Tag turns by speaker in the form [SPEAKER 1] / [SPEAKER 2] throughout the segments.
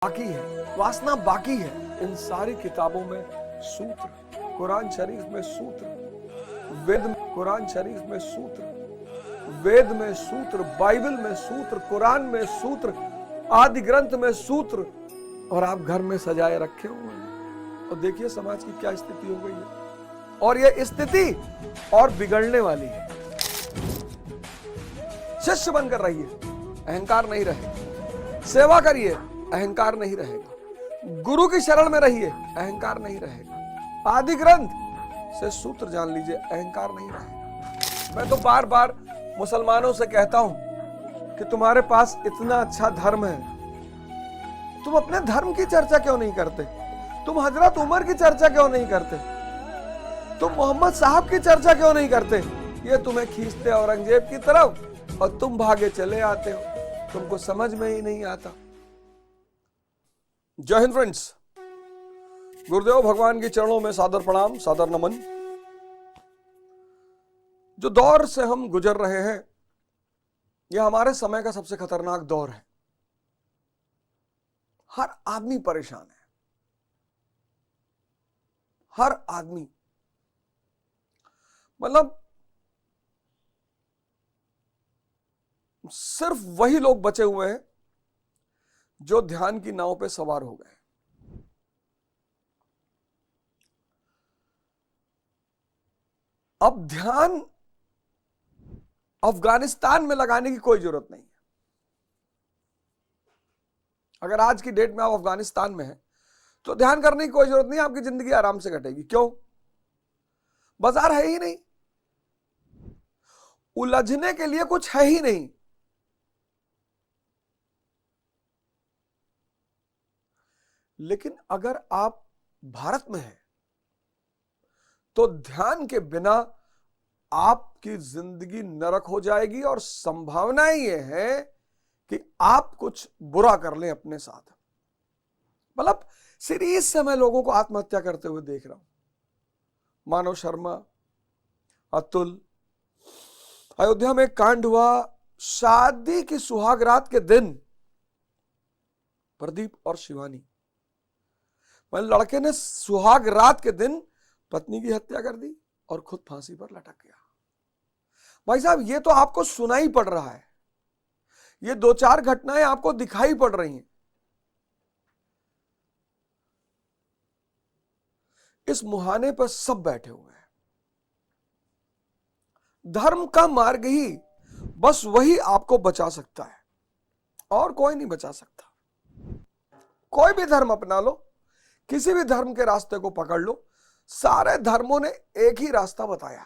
[SPEAKER 1] बाकी है, वासना बाकी है। इन सारी किताबों में सूत्र, कुरान शरीफ में सूत्र, वेद में, कुरान शरीफ में सूत्र, वेद में सूत्र, बाइबल में सूत्र, कुरान में सूत्र, आदि ग्रंथ में सूत्र, और आप घर में सजाए रखे हुए हैं। और देखिए समाज की क्या स्थिति हो गई है, और यह स्थिति और बिगड़ने वाली है। शिष्य बनकर रहिए, अहंकार नहीं रहेगा। सेवा करिए, अहंकार नहीं रहेगा। गुरु की शरण में रहिए, अहंकार नहीं रहेगा। आदि ग्रंथ से सूत्र जान लीजिए, अहंकार नहीं रहेगा। मैं तो बार बार मुसलमानों से कहता हूं कि तुम्हारे पास इतना अच्छा धर्म है, तुम अपने धर्म की चर्चा क्यों नहीं करते? तुम हजरत उमर की चर्चा क्यों नहीं करते? तुम मोहम्मद साहब की चर्चा क्यों नहीं करते? ये तुम्हें खींचते औरंगजेब की तरफ और तुम भागे चले आते हो। तुमको समझ में ही नहीं आता। जय हिंद फ्रेंड्स, गुरुदेव भगवान के चरणों में सादर प्रणाम, सादर नमन। जो दौर से हम गुजर रहे हैं, यह हमारे समय का सबसे खतरनाक दौर है। हर आदमी परेशान है, हर आदमी। मतलब सिर्फ वही लोग बचे हुए हैं जो ध्यान की नाव पे सवार हो गए। अब ध्यान अफगानिस्तान में लगाने की कोई जरूरत नहीं है। अगर आज की डेट में आप अफगानिस्तान में हैं तो ध्यान करने की कोई जरूरत नहीं, आपकी जिंदगी आराम से कटेगी। क्यों? बाजार है ही नहीं, उलझने के लिए कुछ है ही नहीं। लेकिन अगर आप भारत में हैं तो ध्यान के बिना आपकी जिंदगी नरक हो जाएगी, और संभावनाएं यह है कि आप कुछ बुरा कर लें अपने साथ। मतलब सीरीज से मैं लोगों को आत्महत्या करते हुए देख रहा हूं। मानव शर्मा, अतुल, अयोध्या में कांड हुआ, शादी की सुहागरात के दिन प्रदीप और शिवानी, लड़के ने सुहाग रात के दिन पत्नी की हत्या कर दी और खुद फांसी पर लटक गया। भाई साहब, ये तो आपको सुनाई पड़ रहा है, ये दो चार घटनाएं आपको दिखाई पड़ रही हैं। इस मुहाने पर सब बैठे हुए हैं। धर्म का मार्ग ही बस वही आपको बचा सकता है, और कोई नहीं बचा सकता। कोई भी धर्म अपना लो, किसी भी धर्म के रास्ते को पकड़ लो, सारे धर्मों ने एक ही रास्ता बताया।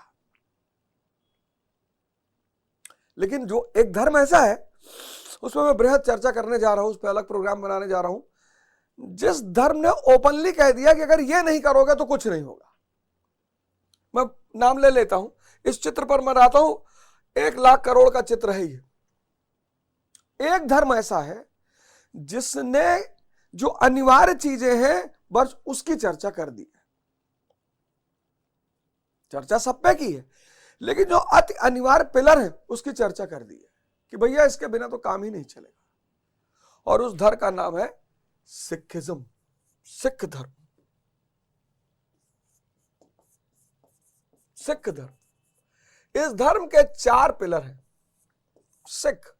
[SPEAKER 1] लेकिन जो एक धर्म ऐसा है, उसमें मैं बृहद चर्चा करने जा रहा हूं, उस पर अलग प्रोग्राम बनाने जा रहा हूं, जिस धर्म ने ओपनली कह दिया कि अगर ये नहीं करोगे तो कुछ नहीं होगा। मैं नाम ले लेता हूं, इस चित्र पर मैं रहता हूं, 1,00,000 करोड़ का चित्र है ये। एक धर्म ऐसा है जिसने जो अनिवार्य चीजें हैं बस उसकी चर्चा कर दी है। चर्चा सब पे की है, लेकिन जो अति अनिवार्य पिलर है उसकी चर्चा कर दी है कि भैया इसके बिना तो काम ही नहीं चलेगा। और उस धर्म का नाम है सिखिज्म, सिख धर्म। सिख धर्म, इस धर्म के 4 पिलर हैं। सिख,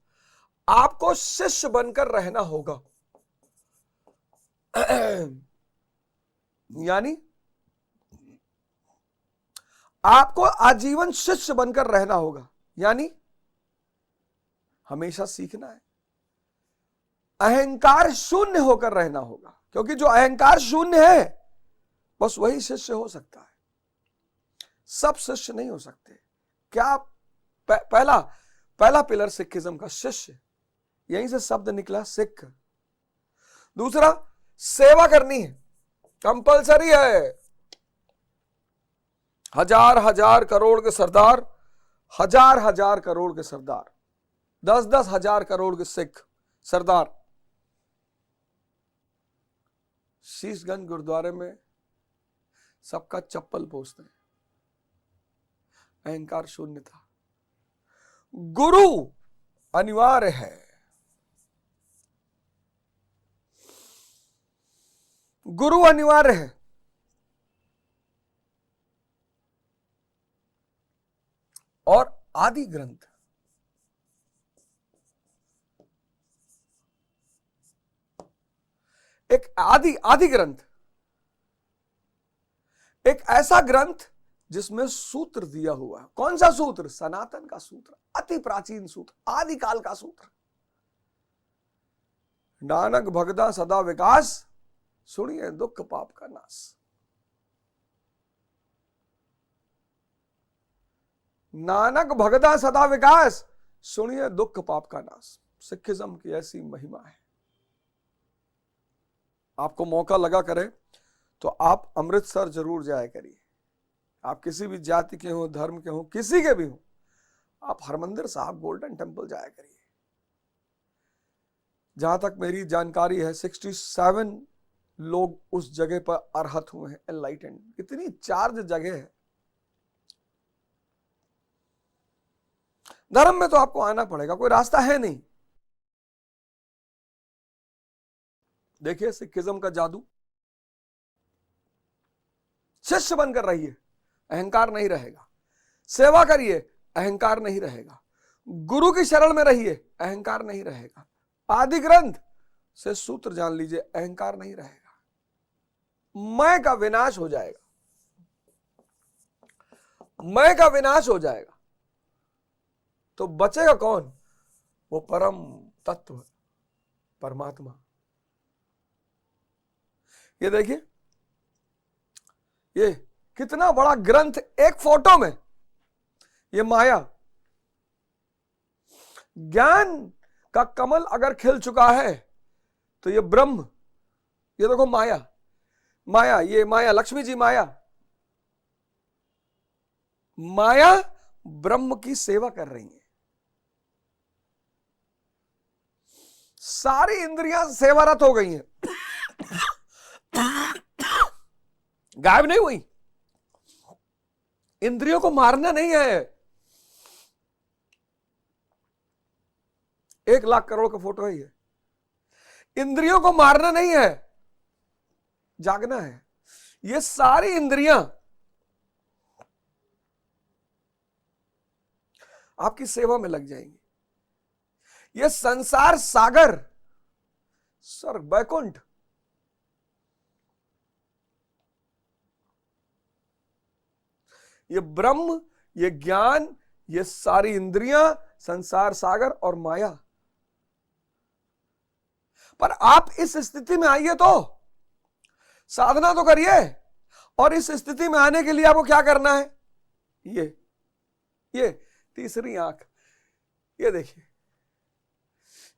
[SPEAKER 1] आपको शिष्य बनकर रहना होगा। यानी आपको आजीवन शिष्य बनकर रहना होगा, यानी हमेशा सीखना है। अहंकार शून्य होकर रहना होगा, क्योंकि जो अहंकार शून्य है बस वही शिष्य हो सकता है। सब शिष्य नहीं हो सकते। क्या पहला पिलर सिखिज्म का, शिष्य, यहीं से शब्द निकला, सिख। दूसरा, सेवा करनी है, कंपलसरी है। हजार करोड़ के सरदार, हजार करोड़ के सरदार, 10 हजार करोड़ के सिख सरदार। शीशगंज गुरुद्वारे में सबका चप्पल पोंछते हैं, अहंकार शून्य था। गुरु अनिवार्य है। गुरु अनिवार्य है। और आदि ग्रंथ, एक आदि ग्रंथ, एक ऐसा ग्रंथ जिसमें सूत्र दिया हुआ है। कौन सा सूत्र? सनातन का सूत्र, अति प्राचीन सूत्र, आदिकाल का सूत्र। नानक भगदा सदा विकास, सुनिए दुख पाप का नाश। नानक भगदा सदा विकास, सुनिए दुख पाप का नाश। सिखिज्म की ऐसी महिमा है। आपको मौका लगा करे तो आप अमृतसर जरूर जाया करिए। आप किसी भी जाति के हो, धर्म के हो, किसी के भी हो, आप हरमंदिर साहब गोल्डन टेम्पल जाया करिए। जहां तक मेरी जानकारी है 67 लोग उस जगह पर अर्हत हुए हैं, एनलाइटेंड। इतनी चार्ज जगह है। धर्म में तो आपको आना पड़ेगा, कोई रास्ता है नहीं। देखिए सिखिज्म का जादू। शिष्य बनकर रहिए, अहंकार नहीं रहेगा। सेवा करिए, अहंकार नहीं रहेगा। गुरु की शरण में रहिए, अहंकार नहीं रहेगा। आदि ग्रंथ से सूत्र जान लीजिए, अहंकार नहीं रहेगा। मैं का विनाश हो जाएगा। मैं का विनाश हो जाएगा तो बचेगा कौन? वो परम तत्व परमात्मा। ये देखिए, ये कितना बड़ा ग्रंथ एक फोटो में। ये माया, ज्ञान का कमल अगर खिल चुका है तो ये ब्रह्म, ये देखो माया, माया, ये माया, लक्ष्मी जी माया, माया ब्रह्म की सेवा कर रही है। सारी इंद्रियां सेवारत हो गई हैं, गायब नहीं हुई। इंद्रियों को मारना नहीं है। 1,00,000 करोड़ का फोटो है ये। इंद्रियों को मारना नहीं है, जागना है। ये सारी इंद्रियां आपकी सेवा में लग जाएंगी। ये संसार सागर, स्वर्ग बैकुंठ, ये ब्रह्म, ये ज्ञान, ये सारी इंद्रियां, संसार सागर और माया। पर आप इस स्थिति में आइए तो साधना तो करिए। और इस स्थिति में आने के लिए आपको क्या करना है? ये तीसरी आंख, ये देखिए,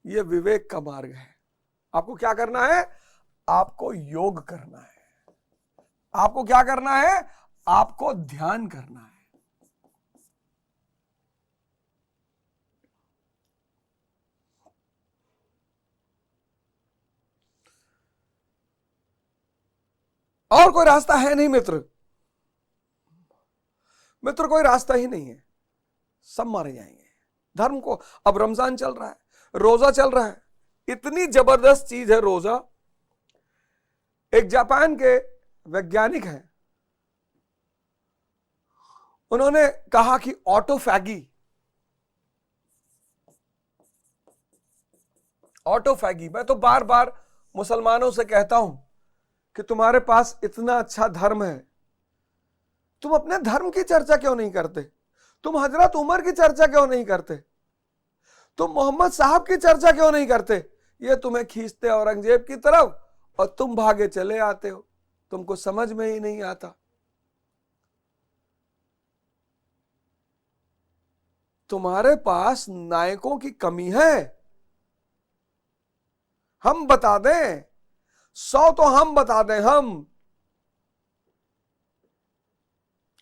[SPEAKER 1] ये विवेक का मार्ग है। आपको क्या करना है? आपको योग करना है। आपको क्या करना है? आपको ध्यान करना है। और कोई रास्ता है नहीं मित्र। मित्र कोई रास्ता ही नहीं है, सब मारे जाएंगे। धर्म को, अब रमजान चल रहा है, रोजा चल रहा है। इतनी जबरदस्त चीज है रोजा। एक जापान के वैज्ञानिक हैं, उन्होंने कहा कि ऑटोफैगी, मैं तो बार बार मुसलमानों से कहता हूं कि तुम्हारे पास इतना अच्छा धर्म है, तुम अपने धर्म की चर्चा क्यों नहीं करते? तुम हजरत उमर की चर्चा क्यों नहीं करते? तुम मोहम्मद साहब की चर्चा क्यों नहीं करते? ये तुम्हें खींचते औरंगजेब की तरफ और तुम भागे चले आते हो। तुमको समझ में ही नहीं आता। तुम्हारे पास नायकों की कमी है। हम बता दें, 100 तो हम बता दें। हम,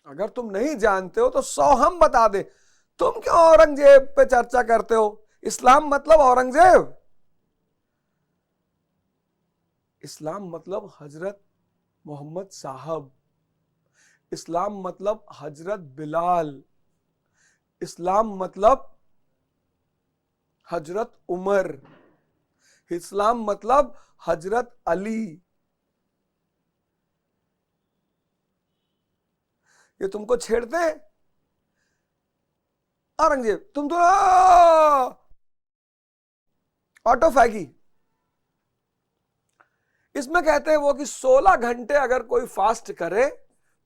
[SPEAKER 1] अगर तुम नहीं जानते हो तो 100 हम बता दें। तुम क्यों औरंगजेब पे चर्चा करते हो? इस्लाम मतलब औरंगजेब? इस्लाम मतलब हजरत मोहम्मद साहब। इस्लाम मतलब हजरत बिलाल। इस्लाम मतलब हजरत उमर। इस्लाम मतलब हजरत अली। कि तुमको छेड़ते हैं। औरंगजेब तुम तो ऑटोफैगी। इसमें कहते हैं वो कि 16 घंटे अगर कोई फास्ट करे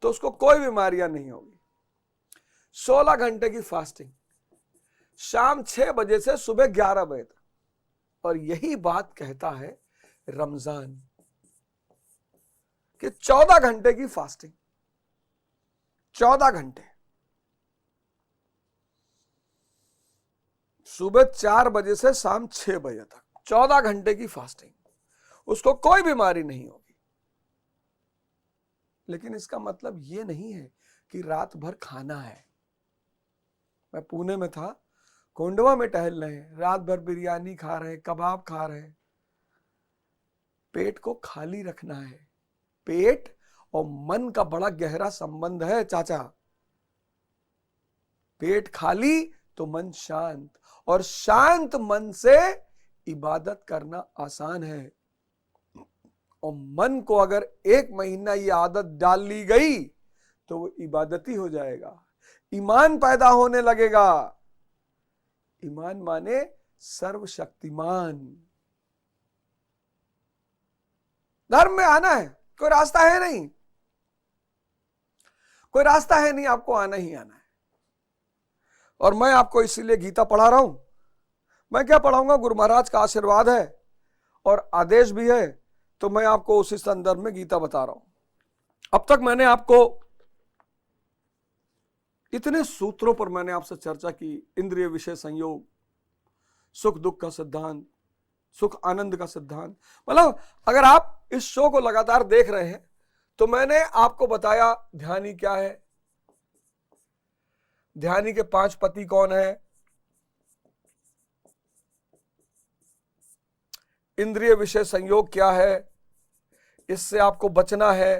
[SPEAKER 1] तो उसको कोई बीमारियां नहीं होगी। 16 घंटे की फास्टिंग, शाम 6 बजे से सुबह 11 बजे तक। और यही बात कहता है रमजान कि 14 घंटे की फास्टिंग, 14 घंटे, सुबह 4 बजे से शाम 6 बजे तक 14 घंटे की फास्टिंग, उसको कोई बीमारी नहीं होगी। लेकिन इसका मतलब यह नहीं है कि रात भर खाना है। मैं पुणे में था, कोंडवा में टहल रहे हैं, रात भर बिरयानी खा रहे हैं, कबाब खा रहे हैं। पेट को खाली रखना है। पेट और मन का बड़ा गहरा संबंध है चाचा। पेट खाली तो मन शांत, और शांत मन से इबादत करना आसान है। और मन को अगर 1 महीना ये आदत डाल ली गई तो वो इबादती हो जाएगा, ईमान पैदा होने लगेगा। ईमान माने सर्वशक्तिमान। धर्म में आना है, कोई रास्ता है नहीं, कोई रास्ता है नहीं, आपको आना ही आना है। और मैं आपको इसीलिए गीता पढ़ा रहा हूं। मैं क्या पढ़ाऊंगा, गुरु महाराज का आशीर्वाद है और आदेश भी है, तो मैं आपको उसी संदर्भ में गीता बता रहा हूं। अब तक मैंने आपको इतने सूत्रों पर मैंने आपसे चर्चा की। इंद्रिय विषय संयोग, सुख दुख का सिद्धांत, सुख आनंद का सिद्धांत। मतलब अगर आप इस शो को लगातार देख रहे हैं तो मैंने आपको बताया ध्यानी क्या है, ध्यानी के 5 पति कौन है, इंद्रिय विषय संयोग क्या है, इससे आपको बचना है।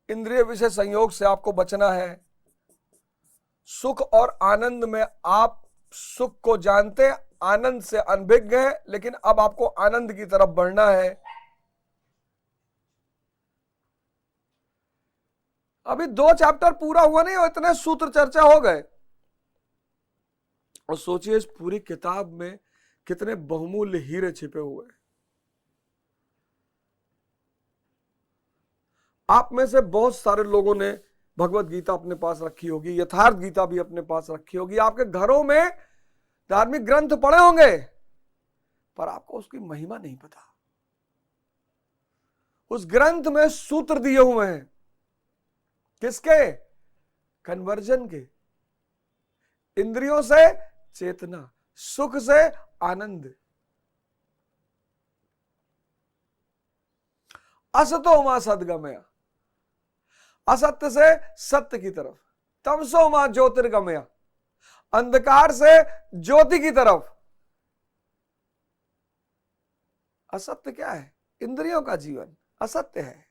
[SPEAKER 1] इंद्रिय विषय संयोग से आपको बचना है। सुख और आनंद में आप सुख को जानते, आनंद से अनभिज्ञ हैं, लेकिन अब आपको आनंद की तरफ बढ़ना है। अभी 2 चैप्टर पूरा हुआ नहीं और इतने सूत्र चर्चा हो गए। और सोचिए इस पूरी किताब में कितने बहुमूल्य हीरे छिपे हुए हैं। आप में से बहुत सारे लोगों ने भगवत गीता अपने पास रखी होगी, यथार्थ गीता भी अपने पास रखी होगी, आपके घरों में धार्मिक ग्रंथ पढ़े होंगे, पर आपको उसकी महिमा नहीं पता। उस ग्रंथ में सूत्र दिए हुए हैं, किसके? कन्वर्जन के। इंद्रियों से चेतना, सुख से आनंद। असतो मा सद्गमया, असत्य से सत्य की तरफ। तमसो मा ज्योतिर्गमया, अंधकार से ज्योति की तरफ। असत्य क्या है? इंद्रियों का जीवन असत्य है।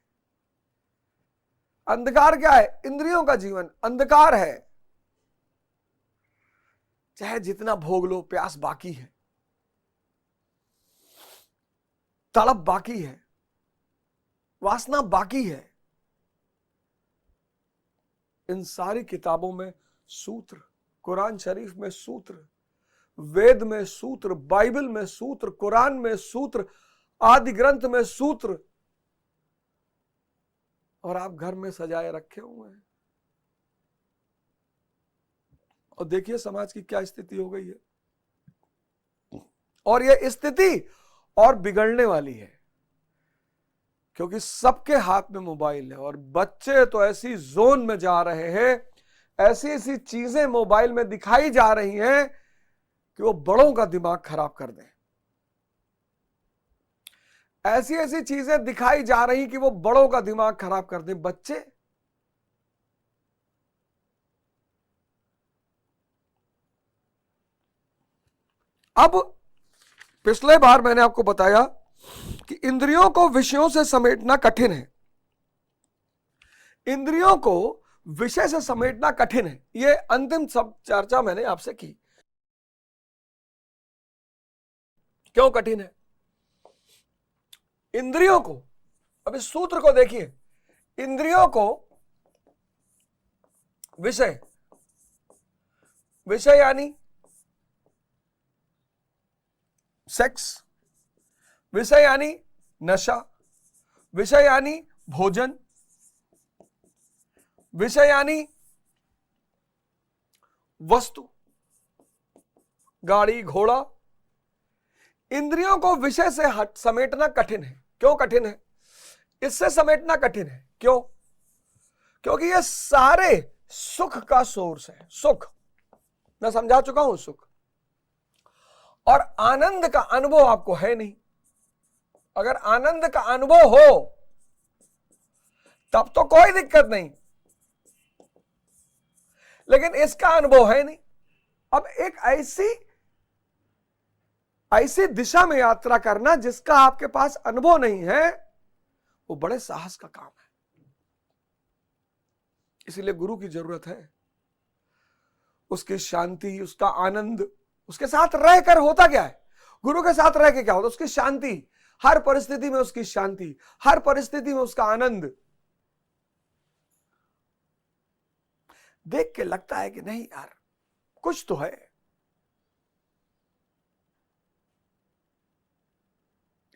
[SPEAKER 1] अंधकार क्या है? इंद्रियों का जीवन अंधकार है। चाहे जितना भोग लो, प्यास बाकी है, तड़प बाकी है, वासना बाकी है। इन सारी किताबों में सूत्र, कुरान शरीफ में सूत्र, वेद में सूत्र, बाइबल में सूत्र, कुरान में सूत्र, आदि ग्रंथ में सूत्र, और आप घर में सजाए रखे हुए हैं। और देखिए समाज की क्या स्थिति हो गई है। और यह स्थिति और बिगड़ने वाली है, क्योंकि सबके हाथ में मोबाइल है। और बच्चे तो ऐसी जोन में जा रहे हैं, ऐसी ऐसी चीजें मोबाइल में दिखाई जा रही हैं कि वो बड़ों का दिमाग खराब कर दें। ऐसी ऐसी चीजें दिखाई जा रही कि वो बड़ों का दिमाग खराब कर दें। बच्चे अब, पिछले बार मैंने आपको बताया कि इंद्रियों को विषयों से समेटना कठिन है। इंद्रियों को विषय से समेटना कठिन है। यह अंतिम सब चर्चा मैंने आपसे की। क्यों कठिन है? इंद्रियों को, अब इस सूत्र को देखिए, इंद्रियों को विषय, विषय यानी सेक्स, विषय यानी नशा, विषय यानी भोजन, विषय यानी वस्तु, गाड़ी घोड़ा। इंद्रियों को विषय से हट समेटना कठिन है। क्यों कठिन है? इससे समेटना कठिन है। क्यों? क्योंकि ये सारे सुख का सोर्स है। सुख मैं समझा चुका हूं, सुख और आनंद का अनुभव आपको है नहीं। अगर आनंद का अनुभव हो तब तो कोई दिक्कत नहीं, लेकिन इसका अनुभव है नहीं। अब एक ऐसी दिशा में यात्रा करना जिसका आपके पास अनुभव नहीं है, वो बड़े साहस का काम है। इसीलिए गुरु की जरूरत है। उसकी शांति, उसका आनंद, उसके साथ रहकर होता क्या है? गुरु के साथ रह के क्या होता? उसकी शांति, हर परिस्थिति में उसकी शांति, हर परिस्थिति में उसका आनंद। देख के लगता है कि नहीं यार, कुछ तो है।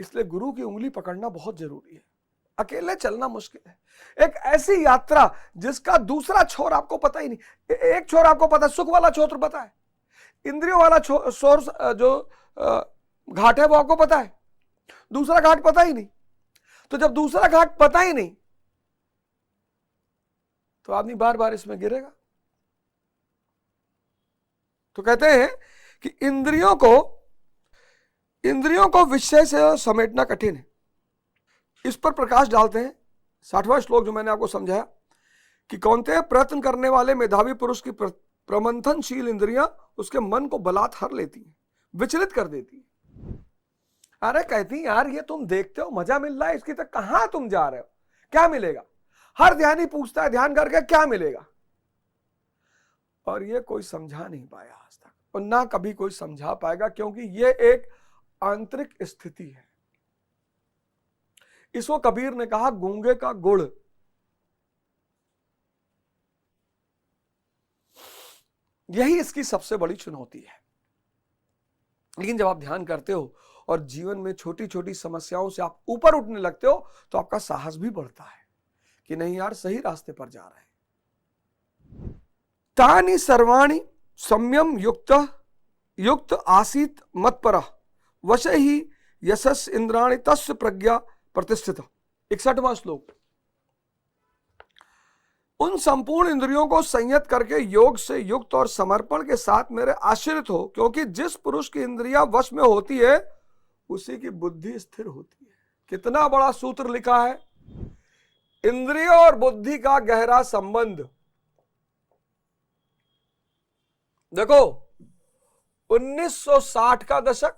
[SPEAKER 1] इसलिए गुरु की उंगली पकड़ना बहुत जरूरी है। अकेले चलना मुश्किल है। एक ऐसी यात्रा जिसका दूसरा छोर आपको पता ही नहीं। एक छोर आपको पता है, सुख वाला छोर पता है, इंद्रियों वाला सोर्स जो घाट है वो आपको पता है, दूसरा घाट पता ही नहीं। तो जब दूसरा घाट पता ही नहीं तो आदमी बार बार इसमें गिरेगा। तो कहते हैं कि इंद्रियों को विषय से समेटना कठिन है। इस पर प्रकाश डालते हैं 60वां श्लोक जो मैंने आपको समझाया कि कौनते प्रयत्न करने वाले मेधावी पुरुष की प्रमंथनशील इंद्रियां उसके मन को बलात् हर लेती हैं, विचलित कर देती हैं। अरे कहती यार ये तुम देखते हो मजा मिल रहा है, इसकी तक कहां तुम जा रहे हो, क्या मिलेगा? हर ध्यानी पूछता है ध्यान करके क्या मिलेगा, और ये कोई समझा नहीं पाया आज तक, और ना कभी कोई समझा पाएगा, क्योंकि ये एक आंतरिक स्थिति है। इसको कबीर ने कहा गूंगे का गुड़। यही इसकी सबसे बड़ी चुनौती है। लेकिन जब आप ध्यान करते हो और जीवन में छोटी छोटी समस्याओं से आप ऊपर उठने लगते हो तो आपका साहस भी बढ़ता है कि नहीं यार सही रास्ते पर जा रहे हैं। तानि सर्वाणि संयम युक्त आसीत मत्परः वशे ही यशस् इंद्राणि तस्य प्रज्ञा प्रतिष्ठित। 61वां श्लोक। उन संपूर्ण इंद्रियों को संयत करके योग से युक्त और समर्पण के साथ मेरे आश्रित हो, क्योंकि जिस पुरुष की इंद्रियां वश में होती है उसी की बुद्धि स्थिर होती है। कितना बड़ा सूत्र लिखा है। इंद्रियों और बुद्धि का गहरा संबंध। देखो 1960 का दशक,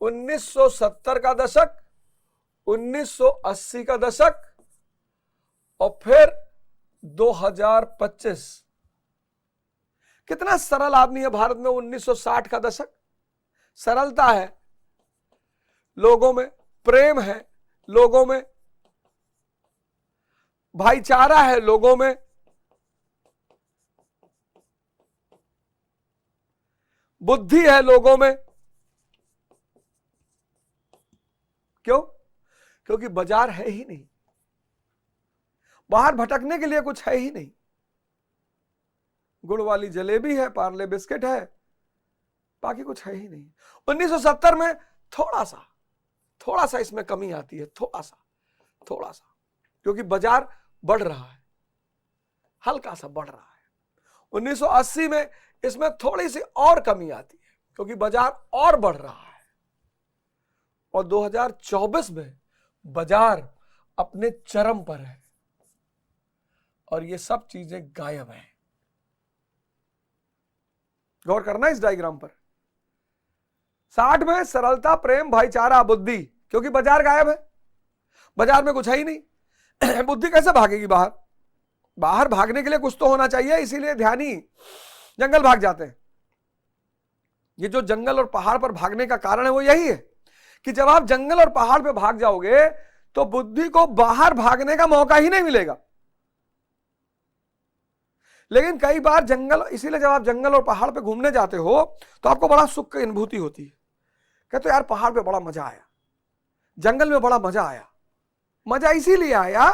[SPEAKER 1] 1970 का दशक, 1980 का दशक और फिर 2025। कितना सरल आदमी है भारत में। 1960 का दशक, सरलता है लोगों में, प्रेम है लोगों में, भाईचारा है लोगों में, बुद्धि है लोगों में। क्यों? क्योंकि बाजार है ही नहीं, बाहर भटकने के लिए कुछ है ही नहीं। गुड़ वाली जलेबी है, पार्ले बिस्किट है, बाकी कुछ है ही नहीं। 1970 में थोड़ा सा इसमें कमी आती है, थोड़ा सा, क्योंकि बाजार बढ़ रहा है, हल्का सा बढ़ रहा है। 1980 में इसमें थोड़ी सी और कमी आती है, क्योंकि बाजार और बढ़ रहा है। और 2024 में बाजार अपने चरम पर है और ये सब चीजें गायब हैं। गौर करना इस डायग्राम पर। 60 में सरलता, प्रेम, भाईचारा, बुद्धि, क्योंकि बाजार गायब है, बाजार में कुछ है ही नहीं। बुद्धि कैसे भागेगी बाहर? बाहर भागने के लिए कुछ तो होना चाहिए, इसीलिए ध्यानी जंगल भाग जाते हैं। ये जो जंगल और पहाड़ पर भागने का कारण है वो यही है कि जब आप जंगल और पहाड़ पे भाग जाओगे तो बुद्धि को बाहर भागने का मौका ही नहीं मिलेगा। लेकिन कई बार जंगल, इसीलिए जब आप जंगल और पहाड़ पे घूमने जाते हो तो आपको बड़ा सुख की अनुभूति होती है। कहते यार पहाड़ पे बड़ा मजा आया, जंगल में बड़ा मजा आया। मजा इसीलिए आया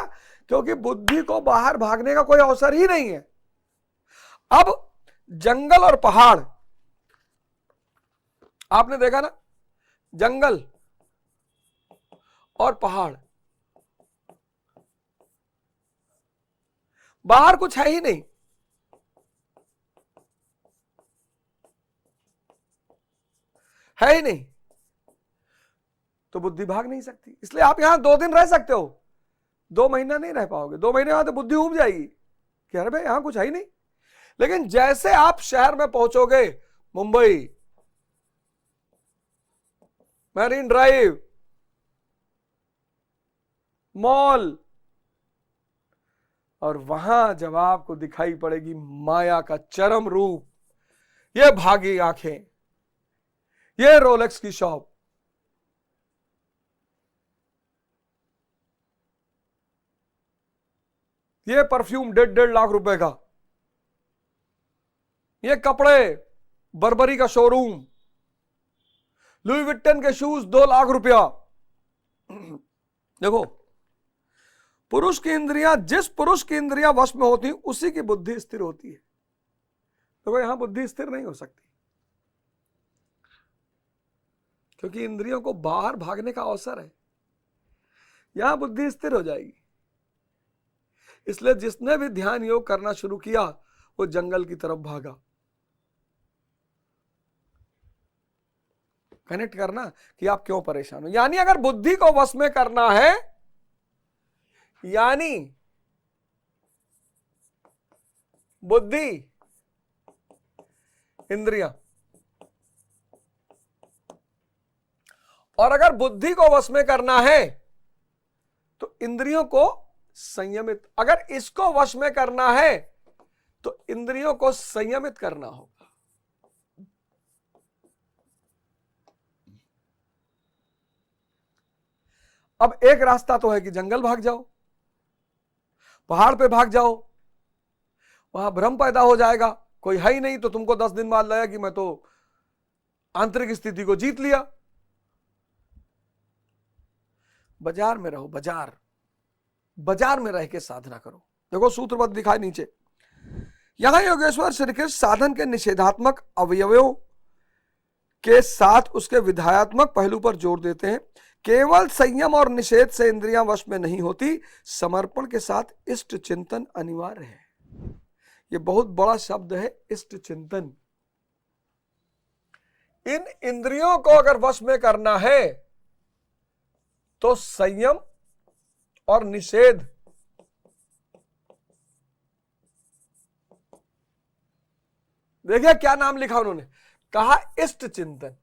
[SPEAKER 1] क्योंकि बुद्धि को बाहर भागने का कोई अवसर ही नहीं है। अब जंगल और पहाड़, आपने देखा ना, जंगल और पहाड़, बाहर कुछ है ही नहीं, है ही नहीं, तो बुद्धि भाग नहीं सकती। इसलिए आप यहां 2 दिन रह सकते हो, 2 महीना नहीं रह पाओगे। 2 महीने बाद तो बुद्धि उब जाएगी कि अरे भाई यहां कुछ है ही नहीं। लेकिन जैसे आप शहर में पहुंचोगे, मुंबई, मैरीन ड्राइव, मॉल, और वहां जब आपको दिखाई पड़ेगी माया का चरम रूप, ये भागी आंखें, ये रोलेक्स की शॉप, ये परफ्यूम 1.5 लाख रुपए का, ये कपड़े बर्बरी का शोरूम, लुई विट्टन के शूज 2 लाख रुपया। देखो, पुरुष की इंद्रियां, जिस पुरुष की इंद्रियां वश में होती उसी की बुद्धि स्थिर होती है। तो यहां बुद्धि स्थिर नहीं हो सकती क्योंकि इंद्रियों को बाहर भागने का अवसर है। यहां बुद्धि स्थिर हो जाएगी। इसलिए जिसने भी ध्यान योग करना शुरू किया वो जंगल की तरफ भागा। कनेक्ट करना कि आप क्यों परेशान हो। यानी अगर बुद्धि को वश में करना है, यानी बुद्धि, इंद्रियां, और अगर बुद्धि को वश में करना है तो इंद्रियों को संयमित, अगर इसको वश में करना है तो इंद्रियों को संयमित करना होगा। अब एक रास्ता तो है कि जंगल भाग जाओ, पहाड़ पे भाग जाओ, वहां भ्रम पैदा हो जाएगा, कोई है ही नहीं, तो तुमको 10 दिन बाद लगेगा कि मैं तो आंतरिक स्थिति को जीत लिया। बाजार में रहो, बाजार में रह के साधना करो। देखो सूत्रबद्ध दिखाए नीचे, यहां योगेश्वर श्री कृष्ण साधन के निषेधात्मक अवयवों के साथ उसके विधायात्मक पहलू पर जोर देते हैं। केवल संयम और निषेध से इंद्रियां वश में नहीं होती, समर्पण के साथ इष्ट चिंतन अनिवार्य है। यह बहुत बड़ा शब्द है, इष्ट चिंतन। इन इंद्रियों को अगर वश में करना है तो संयम और निषेध, देखिए क्या नाम लिखा उन्होंने, कहा इष्ट चिंतन।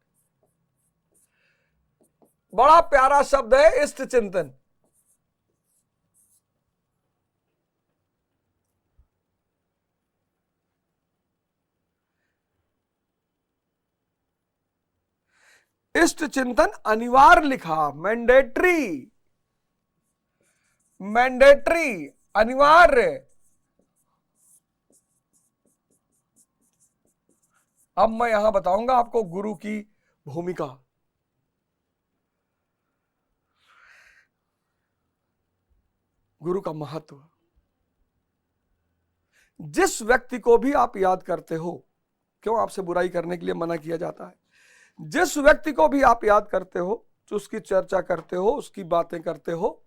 [SPEAKER 1] बड़ा प्यारा शब्द है इष्ट चिंतन। इष्ट चिंतन अनिवार्य लिखा, मैंडेटरी, मैंडेटरी, अनिवार्य। अब मैं यहां बताऊंगा आपको गुरु की भूमिका। गुरु का महत्व। जिस व्यक्ति को भी आप याद करते हो, क्यों आपसे बुराई करने के लिए मना किया जाता है, जिस व्यक्ति को भी आप याद करते हो, उसकी चर्चा करते हो, उसकी बातें करते हो,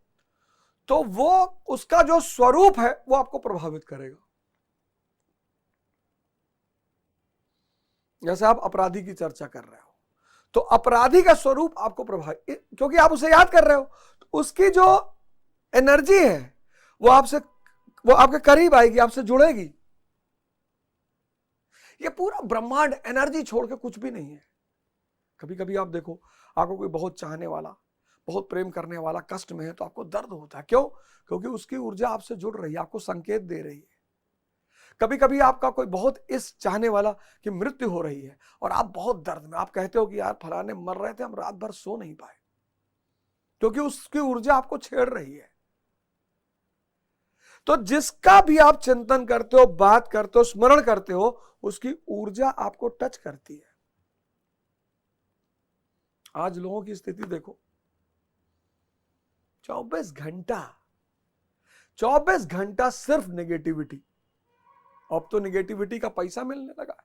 [SPEAKER 1] तो वो उसका जो स्वरूप है वो आपको प्रभावित करेगा। जैसे आप अपराधी की चर्चा कर रहे हो तो अपराधी का स्वरूप आपको प्रभावित, क्योंकि आप उसे याद कर रहे हो, तो उसकी जो एनर्जी है वो आपके करीब आएगी, आपसे जुड़ेगी। ये पूरा ब्रह्मांड एनर्जी छोड़ के कुछ भी नहीं है। कभी कभी आप देखो, आपको कोई बहुत चाहने वाला, बहुत प्रेम करने वाला कष्ट में है तो आपको दर्द होता है। क्यों? क्योंकि उसकी ऊर्जा आपसे जुड़ रही है, आपको संकेत दे रही है। कभी कभी आपका कोई बहुत इस चाहने वाला कि मृत्यु हो रही है और आप बहुत दर्द में, आप कहते हो कि यार फलाने मर रहे थे, हम रात भर सो नहीं पाए। क्योंकि उसकी ऊर्जा आपको छेड़ रही है। तो जिसका भी आप चिंतन करते हो, बात करते हो, स्मरण करते हो, उसकी ऊर्जा आपको टच करती है। आज लोगों की स्थिति देखो, 24 घंटा सिर्फ नेगेटिविटी। अब तो नेगेटिविटी का पैसा मिलने लगा।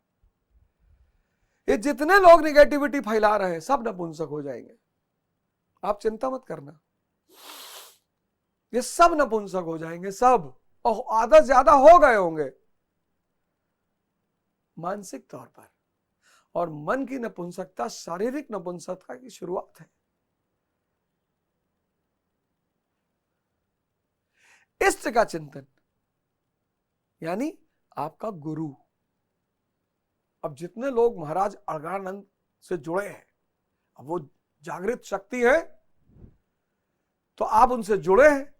[SPEAKER 1] ये जितने लोग नेगेटिविटी फैला रहे हैं सब नपुंसक हो जाएंगे, आप चिंता मत करना। ये सब नपुंसक हो जाएंगे, सब। और आधा ज्यादा हो गए होंगे मानसिक तौर पर। और मन की नपुंसकता शारीरिक नपुंसकता की शुरुआत है। इष्ट का चिंतन यानी आपका गुरु। अब जितने लोग महाराज अलगानंद से जुड़े हैं, अब वो जागृत शक्ति है, तो आप उनसे जुड़े हैं,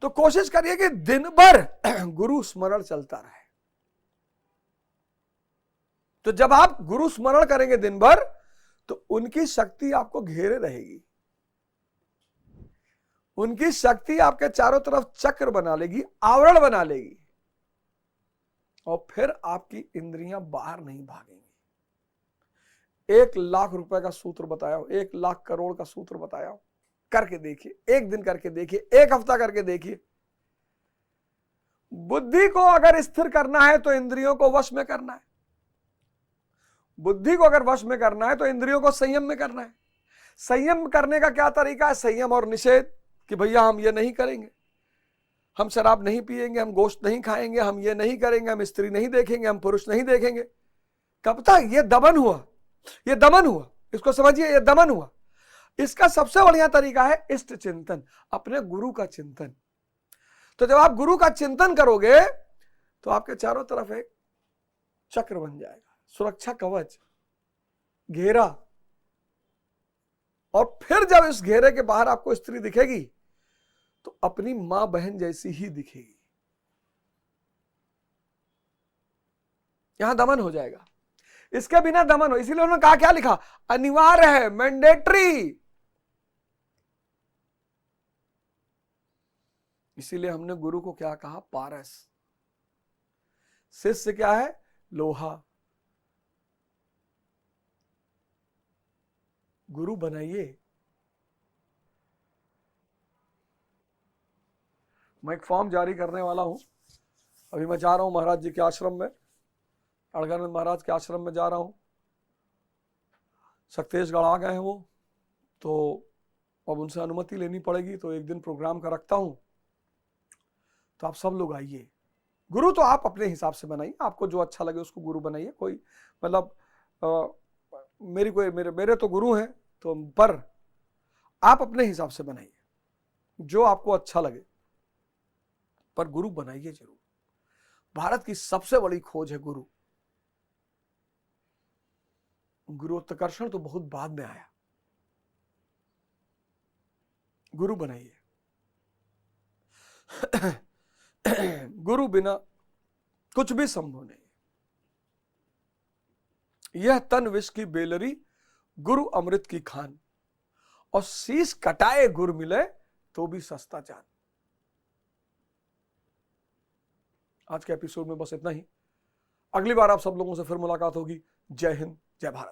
[SPEAKER 1] तो कोशिश करिए कि दिन भर गुरु स्मरण चलता रहे। तो जब आप गुरु स्मरण करेंगे दिन भर, तो उनकी शक्ति आपको घेरे रहेगी। उनकी शक्ति आपके चारों तरफ चक्र बना लेगी, आवरण बना लेगी, और फिर आपकी इंद्रियां बाहर नहीं भागेंगी। 1 लाख रुपए का सूत्र बताया हो, 1 लाख करोड़ का सूत्र बताया हो, करके देखिए, एक दिन करके देखिए, 1 हफ्ता करके देखिए। बुद्धि को अगर स्थिर करना है तो इंद्रियों को वश में करना है। बुद्धि को अगर वश में करना है तो इंद्रियों को संयम में करना है। संयम करने का क्या तरीका है? संयम और निषेध, कि भैया हम ये नहीं करेंगे, हम शराब नहीं पिएंगे, हम गोश्त नहीं खाएंगे, हम ये नहीं करेंगे, हम स्त्री नहीं देखेंगे, हम पुरुष नहीं देखेंगे। कब तक? ये दमन हुआ, ये दमन हुआ, इसको समझिए, ये दमन हुआ। इसका सबसे बढ़िया तरीका है इष्ट चिंतन, अपने गुरु का चिंतन। तो जब आप गुरु का चिंतन करोगे तो आपके चारों तरफ एक चक्र बन जाएगा, सुरक्षा कवच, घेरा। और फिर जब इस घेरे के बाहर आपको स्त्री दिखेगी तो अपनी मां बहन जैसी ही दिखेगी। यहां दमन हो जाएगा, इसके बिना दमन हो। इसीलिए उन्होंने कहा, क्या लिखा? अनिवार्य है, मैंडेटरी। इसीलिए हमने गुरु को क्या कहा? पारस। शिष्य क्या है? लोहा। गुरु बनाइए। मैं एक फॉर्म जारी करने वाला हूं। अभी मैं जा रहा हूं महाराज जी के आश्रम में, अलगानंद महाराज के आश्रम में जा रहा हूं। सक्तेशगढ़ आ गए हैं वो, तो अब उनसे अनुमति लेनी पड़ेगी। तो एक दिन प्रोग्राम का रखता हूं, तो आप सब लोग आइए। गुरु तो आप अपने हिसाब से बनाइए, आपको जो अच्छा लगे उसको गुरु बनाइए। कोई मतलब मेरे तो गुरु हैं, तो पर आप अपने हिसाब से बनाइए जो आपको अच्छा लगे, पर गुरु बनाइए जरूर। भारत की सबसे बड़ी खोज है गुरु। गुरुत्वाकर्षण तो बहुत बाद में आया। गुरु बनाइए। गुरु बिना कुछ भी संभव नहीं। यह तन विष की बेलरी, गुरु अमृत की खान, और शीश कटाए गुरु मिले तो भी सस्ता जान। आज के एपिसोड में बस इतना ही। अगली बार आप सब लोगों से फिर मुलाकात होगी। जय हिंद, जय भारत।